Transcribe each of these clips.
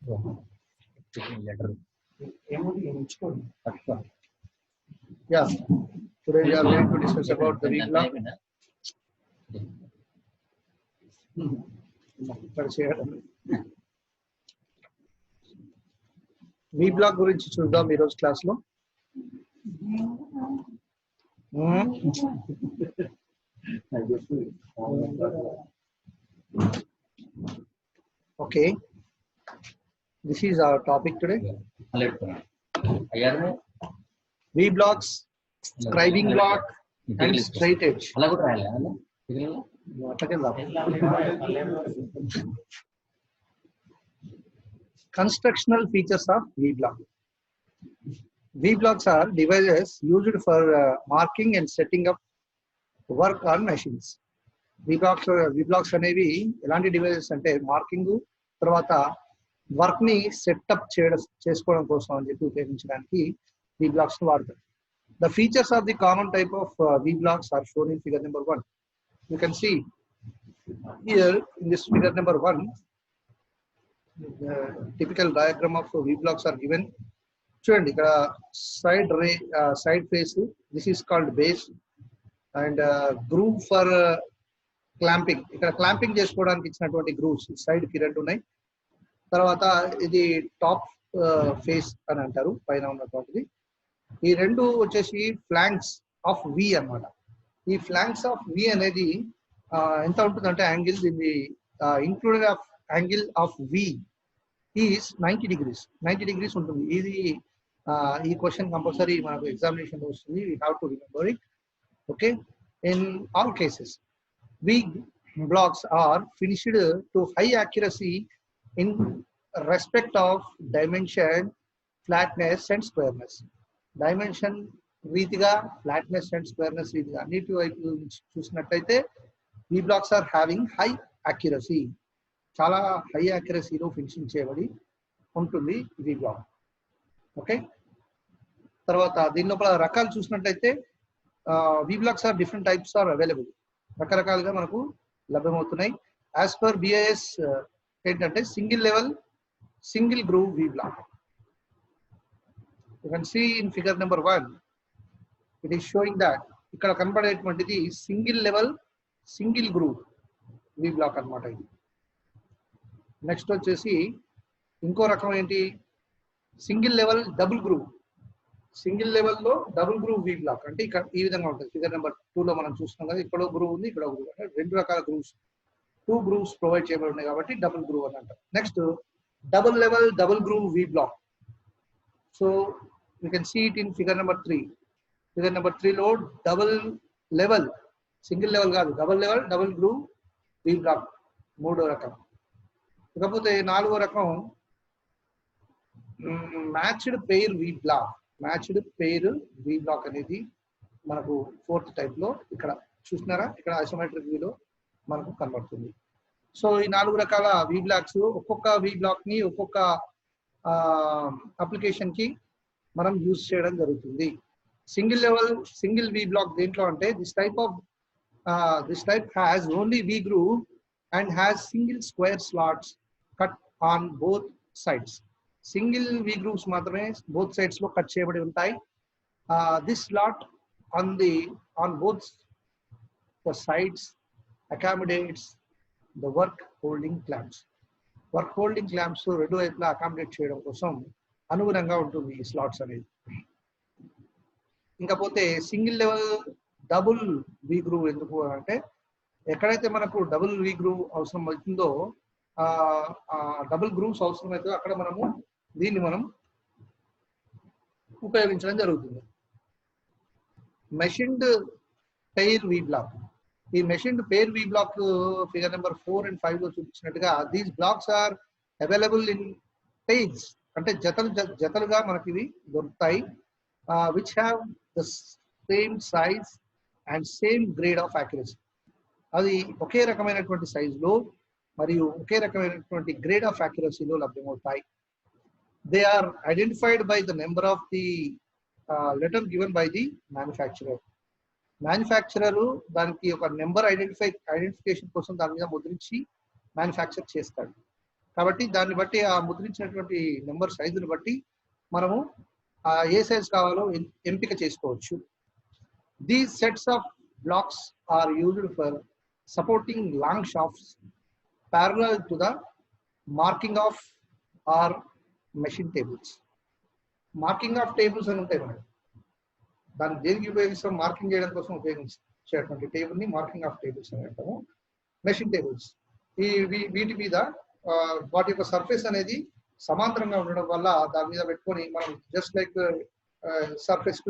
letter. Yeah, today we are going to discuss about the V block. V block గురించి చూద్దాం ఈ రోజు class లో. Okay, this is our topic today. V blocks, scribing block and straight edge. Constructional features of V block. V blocks are devices used for marking and setting up work on machines. V blocks అనేవి ఎలాంటి devices అంటే marking తర్వాత work ని setup చేసుకోవడం కోసం అని చెప్పి ఉపయోగించడానికి V blocks ని వాడతారు. The features of the common type of V blocks are shown in figure number 1. You can see here in this figure number 1, the typical diagram of V blocks are given. చూడండి ఇక్కడ side face, this is called base, and groove for clamping, ఇక్కడ clamping చేసుకోవడానికి ఇచ్చినటువంటి grooves side కి రెండు ఉన్నాయి. తర్వాత ఇది టాప్ ఫేస్ అని అంటారు, పైన ఉన్నటువంటిది. ఈ రెండు వచ్చేసి ఫ్లాంక్స్ ఆఫ్ వి అన్నమాట. ఈ ఫ్లాంక్స్ ఆఫ్ వి అనేది ఎంత ఉంటుందంటే యాంగిల్, దీన్ని included of angle of V is 90 degrees. 90 degrees ఉంటుంది. ఇది ఈ క్వశ్చన్ కంపల్సరీ మనకు ఎగ్జామినేషన్ వస్తుంది. We have to remember it. Okay, in all cases V blocks are finished to high accuracy in respect of dimension, flatness and squareness. Dimension రీతిగా, flatness and స్క్వేర్నెస్ రీతిగా అన్నిటి వైపు చూసినట్లయితే V blocks are having high accuracy. చాలా high యాక్యురసీలో finishing చేయబడి ఉంటుంది V block. Okay, తర్వాత దీని లోపల రకాలు చూసినట్లయితే V blocks are different types are available. రకరకాలుగా మనకు లభ్యమవుతున్నాయి. యాజ్ పర్ BIS ఏంటంటే single level single groove V block. You can see in figure number 1, it is showing that ఇక్కడ కనబడేటువంటిది single level single groove V block అన్నమాట. ఇది next వచ్చేసి ఇంకో రకం ఏంటి, సింగిల్ లెవెల్ డబుల్ గ్రూవ్. సింగిల్ లెవెల్లో డబుల్ గ్రూవ్ V block అంటే ఇక్కడ ఈ విధంగా ఉంటుంది. ఫిగర్ నెంబర్ 2 లో మనం చూస్తున్నాం కదా, ఇక్కడ గ్రూవ్ ఉంది, ఇక్కడ గ్రూవ్. అంటే రెండు రకాల గ్రూవ్స్, 2 grooves ప్రొవైడ్ చేయబడి ఉన్నాయి కాబట్టి డబుల్ గ్రూవ్ అని అంటారు. Next double level double groove V block. So you can see it in figure number 3. Figure number 3 లో డబుల్ లెవెల్, సింగిల్ లెవెల్ కాదు, double level double groove V block మూడో రకం. ఇకపోతే నాలుగో రకం matched pair V block. Matched pair V block అనేది మనకు 4th type లో ఇక్కడ చూస్తున్నారా, ఇక్కడ ఐసోమెట్రిక్ వ్యూలో మనకు కనబడుతుంది. సో ఈ 4 రకాల V blocks, ఒక్కొక్క V block ని ఒక్కొక్క అప్లికేషన్ కి మనం యూజ్ చేయడం జరుగుతుంది. Single level single V block దేంట్లో అంటే this type has only V groove and has single square slots cut on both sides. Single V grooves మాత్రమే బోత్ సైడ్స్ లో కట్ చేయబడి ఉంటాయి. This slot on both the sides accommodates the work holding clamps. Work holding clamps రెండు వైపులా accommodate చేయడం కోసం అనుగుణంగా ఉంటుంది ఈ స్లాట్స్ అనేది. ఇంకా పోతే single level double V groove ఎందుకు అంటే ఎక్కడైతే మనకు డబుల్ V groove అవసరం అవుతుందో, డబుల్ గ్రూవ్స్ అవసరం అవుతుందో అక్కడ దీన్ని మనం ఉపయోగించడం జరుగుతుంది. Machined pair V block. ఈ machined pair V block figure number 4 and 5 లో చూపించినట్టుగా these blocks are available in pairs, అంటే జతలుగా మనకి ఇవి దొరుకుతాయి. Which have the same size and same grade of accuracy. అది ఒకే రకమైనటువంటి సైజులో మరియు ఒకే రకమైనటువంటి గ్రేడ్ ఆఫ్ యాక్యురసీలో లభ్యమవుతాయి. They are identified by the number of the letter given by the manufacturer. Manufacturer దానికి ఒక నెంబర్ ఐడెంటిఫికేషన్ కోసం దాని మీద ముద్రించి మ్యానుఫ్యాక్చర్ చేస్తాడు. కాబట్టి దాన్ని బట్టి ఆ ముద్రించినటువంటి నెంబర్ సైజుని బట్టి మనము ఏ సైజ్ కావాలో ఎంపిక చేసుకోవచ్చు. These sets of blocks are used for supporting long shafts parallel to the marking of or machine tables. Marking off tables అని ఉంటాయి మనకి. దాన్ని దేనికి ఉపయోగిస్తాం? మార్కింగ్ చేయడం కోసం ఉపయోగించేటువంటి టేబుల్ని మార్కింగ్ ఆఫ్ టేబుల్స్ అని అంటాము. మెషిన్ టేబుల్స్ వీటి మీద వాటి యొక్క సర్ఫేస్ అనేది సమాంతరంగా ఉండడం వల్ల దాని మీద పెట్టుకొని మనం జస్ట్ లైక్ సర్ఫేస్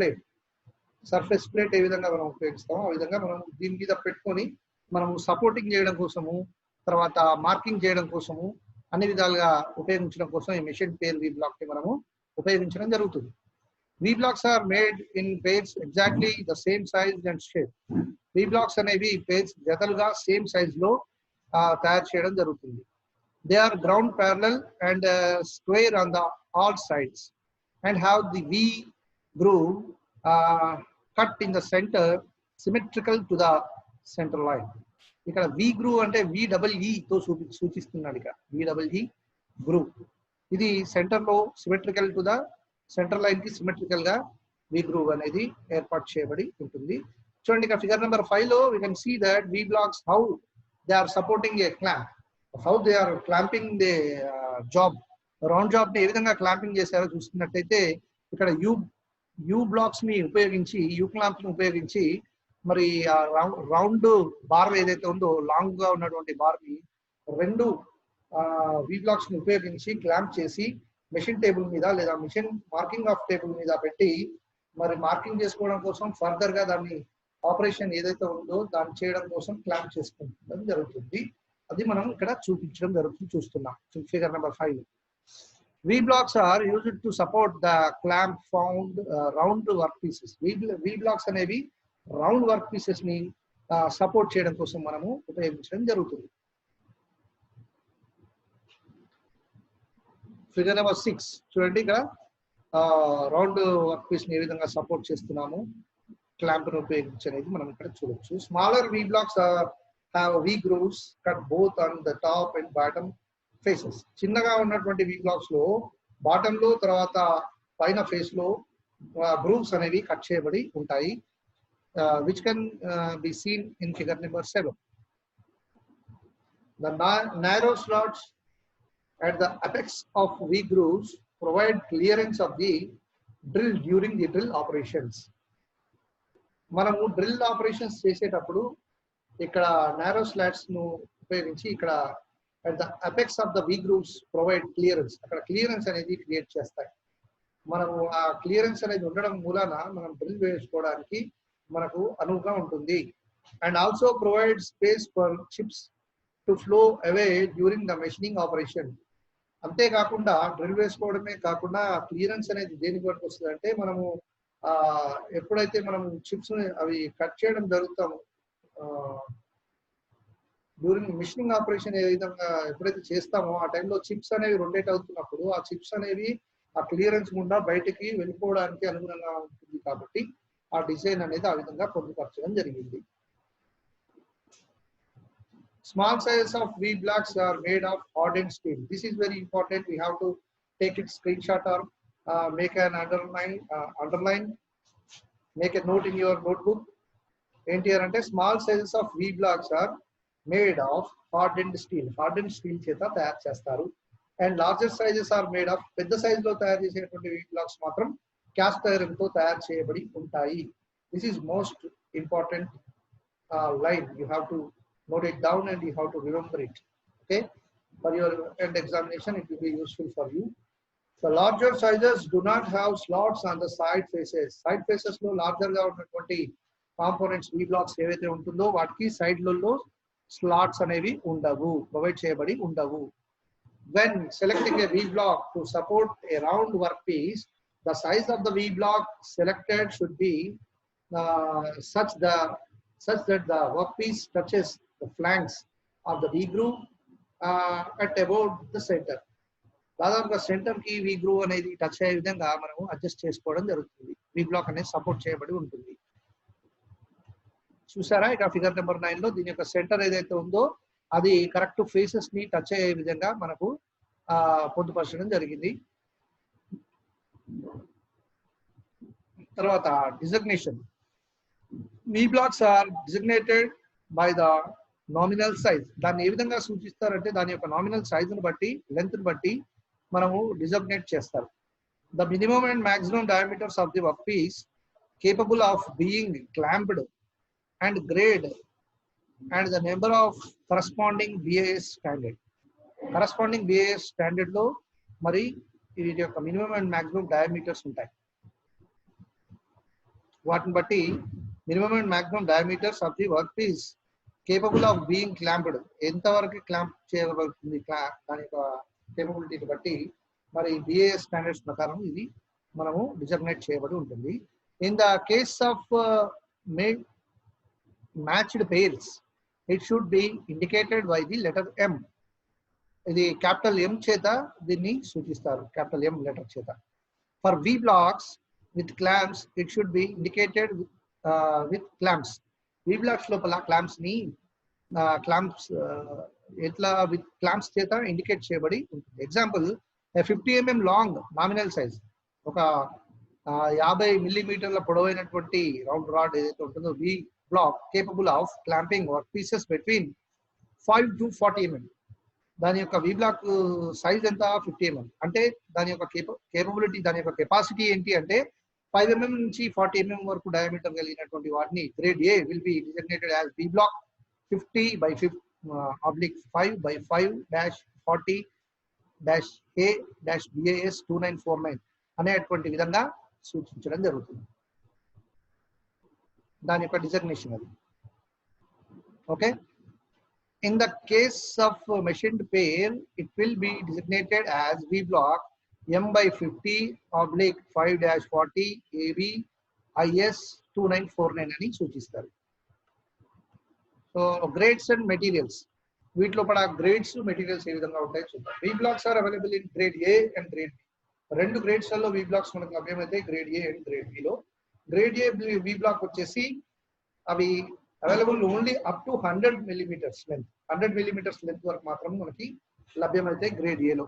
ప్లేట్ ఏ విధంగా మనం ఉపయోగిస్తామో ఆ విధంగా మనం దీని మీద పెట్టుకొని మనము సపోర్టింగ్ చేయడం కోసము, తర్వాత మార్కింగ్ చేయడం కోసము, అన్ని విధాలుగా ఉపయోగించడం కోసం ఈ మెషిన్ పేర్ వి బ్లాక్ ని మనము ఉపయోగించడం జరుగుతుంది. V blocks are made in pairs exactly the same size and shape. V blocks అనేవి పేర్స్ జతలుగా సేమ్ సైజ్ లో తయారు చేయడం జరుగుతుంది. They are ground parallel and square on the all sides and have the V groove cut in the centre symmetrical to the centre line. ఇక్కడ V groove అంటే VEE తో సూచిస్తున్నాడు. ఇక్కడ VEE గ్రూవ్. ఇది సెంటర్ లో symmetrical to the centre line కి symmetrical గా వి groove అనేది ఏర్పాటు చేయబడి ఉంటుంది. చూడండి ఇక్కడ ఫిగర్ నెంబర్ 5 లో we can see that V blocks how they are supporting a clamp, how they are clamping the job, round job ని ఏ విధంగా క్లాంపింగ్ చేశారో చూస్తున్నట్టయితే ఇక్కడ యూ బ్లాక్స్ ని ఉపయోగించి, యూ క్లాంప్ ని ఉపయోగించి మరి ఆ రౌండ్ బార్ ఏదైతే ఉందో లాంగ్ గా ఉన్నటువంటి బార్ ని రెండు వి బ్లాక్స్ ని ఉపయోగించి క్లాంప్ చేసి మెషిన్ టేబుల్ మీద లేదా మెషిన్ మార్కింగ్ ఆఫ్ టేబుల్ మీద పెట్టి మరి మార్కింగ్ చేసుకోవడం కోసం ఫర్దర్ గా దాన్ని ఆపరేషన్ ఏదైతే ఉందో దాన్ని చేయడం కోసం క్లాంప్ చేసుకోవడం జరుగుతుంది. అది మనం ఇక్కడ చూపించడం జరుగుతుంది, చూస్తున్నాం figure number 5. V blocks are used to support the clamp found round work pieces. V blocks అనేవి రౌండ్ వర్క్ పీసెస్ ని సపోర్ట్ చేయడం కోసం మనము ఉపయోగించడం జరుగుతుంది. ఫిగర్ నెంబర్ 6 చూడండి. ఇక్కడ రౌండ్ వర్క్ పీస్ ని ఏ విధంగా సపోర్ట్ చేస్తున్నాము క్లాంప్ ను ఉపయోగించి అనేది మనం ఇక్కడ చూడొచ్చు. Smaller V blocks have V grooves cut both on the top and bottom faces. చిన్నగా ఉన్నటువంటి V blocks లో బాటమ్ లో తర్వాత పైన ఫేస్ లో గ్రూవ్స్ అనేవి కట్ చేయబడి ఉంటాయి. Which can be seen in figure number 7. The narrow slots at the apex of V grooves provide clearance of the drill during the drill operations. మనము drill operations చేసేటప్పుడు ఇక్కడ నారో స్లాట్స్ ను ఉపయోగించి ఇక్కడ at the apex of the V grooves provide clearance, అక్కడ clearance అనేది create చేస్తాయి. మనము ఆ క్లియరెన్స్ అనేది ఉండడం మూలాన మనం డ్రిల్ వేసుకోవడానికి మనకు అనువుగా ఉంటుంది. And also provide space for chips to flow away during the machining operation. అంతేకాకుండా డ్రిల్ వేసుకోవడమే కాకుండా క్లియరెన్స్ అనేది దేనికి వరకు వస్తుంది అంటే మనము ఎప్పుడైతే మనం చిప్స్ అవి కట్ చేయడం జరుగుతాము డ్యూరింగ్ మిషనింగ్ ఆపరేషన్ ఏ విధంగా ఎప్పుడైతే చేస్తామో ఆ టైంలో చిప్స్ అనేవి రొటేట్ అవుతున్నప్పుడు ఆ చిప్స్ అనేవి ఆ క్లియరెన్స్ గుండా బయటికి వెళ్ళిపోవడానికి అనుగుణంగా ఉంటుంది. కాబట్టి ఆ డిజైన్ అనేది ఆ విధంగా పొందుపరచడం జరిగింది. Small sizes of V blocks are made of hardened steel. This is very important. We have to take it screenshot or make an underline, make a note in your notebook. అంటే small sizes of V blocks are made of hardened steel. Hardened steel చేత తయారు చేస్తారు. And larger sizes are made of, పెద్ద size లో తయారు చేసేటువంటి V blocks మాత్రం cast iron తో తయారు చేయబడి ఉంటాయి. This is most important line. You have to note it down and you have to remember it. Okay, for your end examination it will be useful for you. The larger sizes do not have slots on the side faces. Side faces లో larger గా ఉన్నటువంటి components V blocks ఏవైతే ఉంటుందో వాటికి side లలో slots అనేవి ఉండవు, provide చేయబడి ఉండవు. When selecting a V block to support a round workpiece, the size of the V block selected should be such that the workpiece touches the flanks of the V groove at about the center. దాదాపుగా centre కి V groove అనేది touch అయ్యే విధంగా మనము adjust చేసుకోవడం జరుగుతుంది. V block అనేది support చేయబడి ఉంటుంది. చూసారా ఇక ఫిగర్ నెంబర్ 9 లో దీని యొక్క సెంటర్ ఏదైతే ఉందో అది కరెక్ట్ ఫేసెస్ ని టచ్ అయ్యే విధంగా మనకు పొందుపరచడం జరిగింది. తర్వాత designation. V blocks are designated by the nominal size. దాన్ని ఏ విధంగా సూచిస్తారంటే దాని యొక్క నామినల్ సైజును బట్టి, లెంత్ ని బట్టి మనము డిజిగ్నేట్ చేస్తారు. The minimum and maximum diameters of the workpiece capable of being clamped and grade and the number of corresponding BIS standard. Corresponding BIS standard లో మరి వీటి యొక్క మినిమం అండ్ మాక్సిమం డయామీటర్స్ ఉంటాయి. వాటిని బట్టి minimum and maximum diameters of the work piece capable of being clamped, ఎంతవరకు clamp చేయబడుతుంది దాని యొక్క కేపబిలిటీని బట్టి మరి బిఏఎస్ స్టాండర్డ్స్ ప్రకారం ఇది మనము డిజర్మినేట్ చేయబడి ఉంటుంది. In the case of matched pairs it should be indicated by the letter M. ఇది క్యాపిటల్ ఎం చేత దీన్ని సూచిస్తారు, క్యాపిటల్ ఎం లెటర్ చేత. For V blocks with clamps it should be indicated with clamps. V blocks లోపల clamps ని clamps ఎట్లా with clamps చేత indicate చేయబడి ఉంటుంది. Example 50 mm long nominal size, ఒక 50 మిల్లీమీటర్ల పొడవైనటువంటి రౌండ్ రాడ్ ఏదైతే ఉంటుందో V block capable of clamping work pieces between 5 to 40 mm. దాని యొక్క వి బ్లాక్ సైజ్ ఎంత 50 mm. అంటే దాని యొక్క కేపబిలిటీ, దాని యొక్క కెపాసిటీ ఏంటి అంటే 5 mm నుంచి 40 mm వరకు డయామీటర్ కలిగినటువంటి వాటిని grade A will be designated as V block 50/5/5-40-A-BAS 2949 అనేటువంటి విధంగా సూచించడం జరుగుతుంది. దాని యొక్క డిజగ్నేషన్ అది. Okay. In the case of machined pair, it will be designated as V block M/50/5-40 AB IS 2949 అని సూచిస్తారు. సో గ్రేడ్స్ అండ్ మెటీరియల్స్, వీటిలో కూడా గ్రేడ్స్ మెటీరియల్స్ ఏ విధంగా ఉంటాయో చూద్దాం. V blocks are available in grade A and grade B. రెండు grades లలో V blocks మనకు లభ్యమైతే grade A and grade B లో. గ్రేడ్ ఏ వి బ్లాక్ వచ్చేసి అవి available only up to 100 millimeters length, 100 millimeters length వరకు మాత్రం మనకి లభ్యమైతే గ్రేడ్ ఏలో.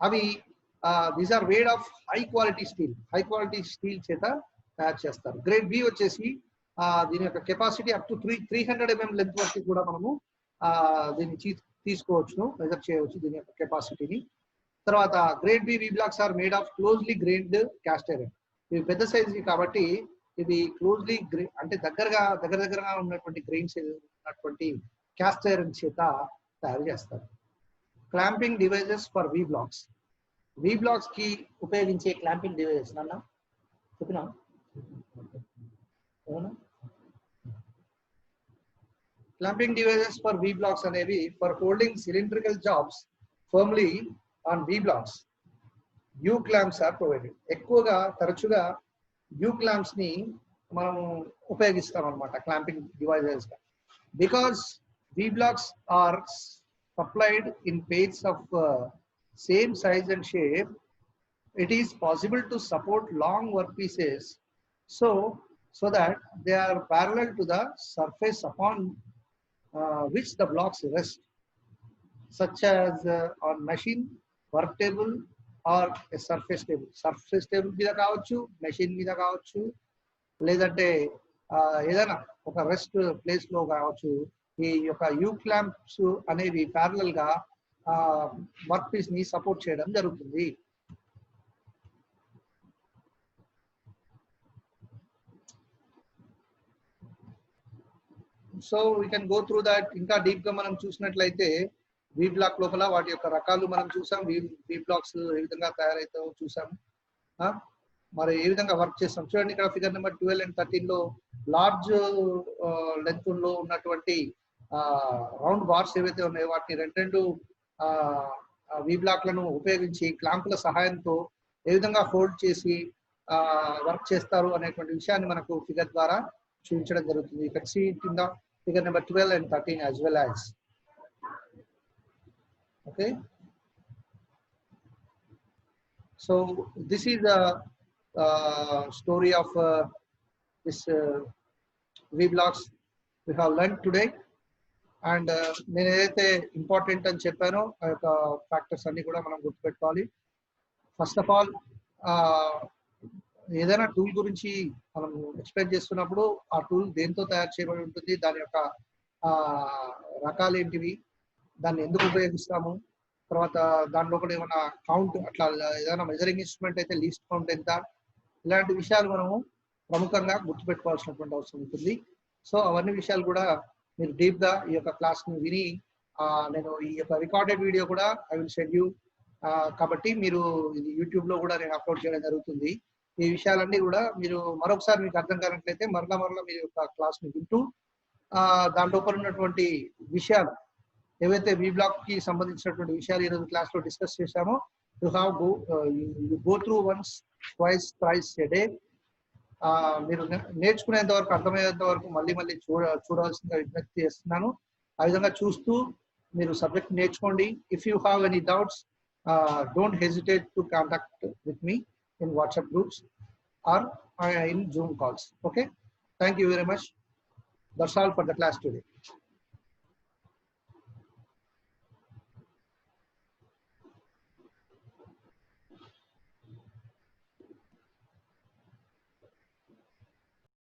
అవి these are made of high quality steel చేత తయారు చేస్తారు. గ్రేడ్ బి వచ్చేసి దీని యొక్క capacity up to 300 mm length వరకు కూడా మనము దీన్ని తీసుకోవచ్చు, మెజర్ చేయవచ్చు దీని యొక్క కెపాసిటీని. తర్వాత grade B V blocks are made of closely grained cast iron. ఇవి పెద్ద సైజు కాబట్టి ఇది క్లోజ్లీ అంటే దగ్గరగా ఉన్నటువంటి గ్రెయిన్స్ ఉన్నటువంటి క్యాస్ట్ ఐరన్ చేత తయారు చేస్తారు. Clamping devices for V blocks. V blocks కి ఉపయోగించే క్లాంపింగ్ డివైజెస్ నాన్న చెప్పినా అవునా? Clamping devices for V blocks అనేవి for holding cylindrical jobs firmly on V blocks. U clamps are provided. ఎక్కువగా తరచుగా U clamps ని మనం ఉపయోగిస్తాం అన్నమాట క్లాంపింగ్ డివైజెస్ గా. Because V blocks are supplied in pairs of same size and shape, it is possible to support long workpieces so that they are parallel to the surface upon which the blocks rest, such as on machine, work table or a surface table. Surface table మీద కావచ్చు, machine మీద కావచ్చు, లేదంటే ఏదైనా ఒక rest place లో కావచ్చు. ఈ యొక్క యూ క్లాంప్స్ అనేవి ప్యారలల్ గా వర్క్ పీస్ ని సపోర్ట్ చేయడం జరుగుతుంది. So we can go through that. ఇంకా డీప్ గా మనం చూసినట్లయితే వి బ్లాక్ లోపల వాటి యొక్క రకాలు మనం చూసాం. వి బ్లాక్స్ ఏ విధంగా తయారైతాయో చూసాము, మరి ఏ విధంగా వర్క్ చేస్తాం. చూడండి ఇక్కడ ఫిగర్ నెంబర్ 12 and 13 లో లార్జ్ లెంత్ లో ఉన్నటువంటి రౌండ్ బార్స్ ఏవైతే ఉన్నాయో వాటిని రెండు వి బ్లాక్లను ఉపయోగించి క్లాంపుల సహాయంతో ఏ విధంగా హోల్డ్ చేసి వర్క్ చేస్తారు అనేటువంటి విషయాన్ని మనకు ఫిగర్ ద్వారా చూపించడం జరుగుతుంది. ఇక్కడ సీ కింద figure number 12 and 13 as well as. Okay. So this is the story of this V blocks we have learned today. And నేను ఏదైతే ఇంపార్టెంట్ అని చెప్పానో ఆ యొక్క ఫ్యాక్టర్స్ అన్ని కూడా మనం గుర్తుపెట్టుకోవాలి. ఫస్ట్ ఆఫ్ ఆల్ ఏదైనా టూల్ గురించి మనం ఎక్స్ప్లెయిన్ చేస్తున్నప్పుడు ఆ టూల్ దేంతో తయారు చేయబడి ఉంటుంది, దాని యొక్క రకాలు ఏంటివి, దాన్ని ఎందుకు ఉపయోగిస్తాము, తర్వాత దాంట్లో కూడా ఏమైనా కౌంట్ అట్లా ఏదైనా మెజరింగ్ ఇన్స్ట్రుమెంట్ అయితే లీస్ట్ కౌంట్ ఎంత, ఇలాంటి విషయాలు మనము ప్రముఖంగా గుర్తుపెట్టుకోవాల్సినటువంటి అవసరం ఉంటుంది. సో అవన్నీ విషయాలు కూడా మీరు డీప్గా ఈ యొక్క క్లాస్ని విని నేను ఈ యొక్క రికార్డెడ్ వీడియో కూడా ఐ విల్ సెండ్ యూ. కాబట్టి మీరు ఇది యూట్యూబ్లో కూడా నేను అప్లోడ్ చేయడం జరుగుతుంది. ఈ విషయాలన్నీ కూడా మీరు మరొకసారి మీకు అర్థం కానట్లయితే మరలా మీరు యొక్క క్లాస్ని వింటూ దాని లోపల ఉన్నటువంటి విషయాలు ఏవైతే వి బ్లాక్ కి సంబంధించినటువంటి విషయాలు ఈరోజు క్లాస్లో డిస్కస్ చేశామో you go through once twice thrice a day. మీరు నేర్చుకునేంత వరకు, అర్థమయ్యేంత వరకు మళ్ళీ చూడాల్సిందిగా విజ్ఞప్తి చేస్తున్నాను. ఆ విధంగా చూస్తూ మీరు సబ్జెక్ట్ నేర్చుకోండి. If you have any doubts, don't hesitate to contact with me in WhatsApp groups or in Zoom calls. Okay. Thank you very much. That's all for the class today.